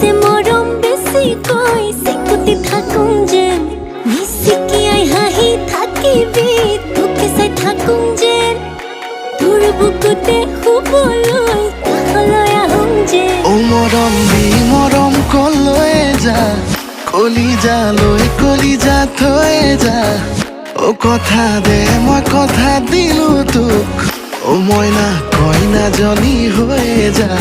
পিছে মৰম বেছিকৈ চিকুটি থাকোঁ যেন মিচিকিয়াই হাঁহি থাকিবি তোকে চাই থাকোঁ যেন তোৰ বুকুতে শুবলৈ কাষলৈ আহোঁ যেন অ মৰম দি মৰম কলৈ যা কলিজা থৈ যা অ কথা দে মই কথা দিলো তোক অ মইনা কইনাজনী হৈ যা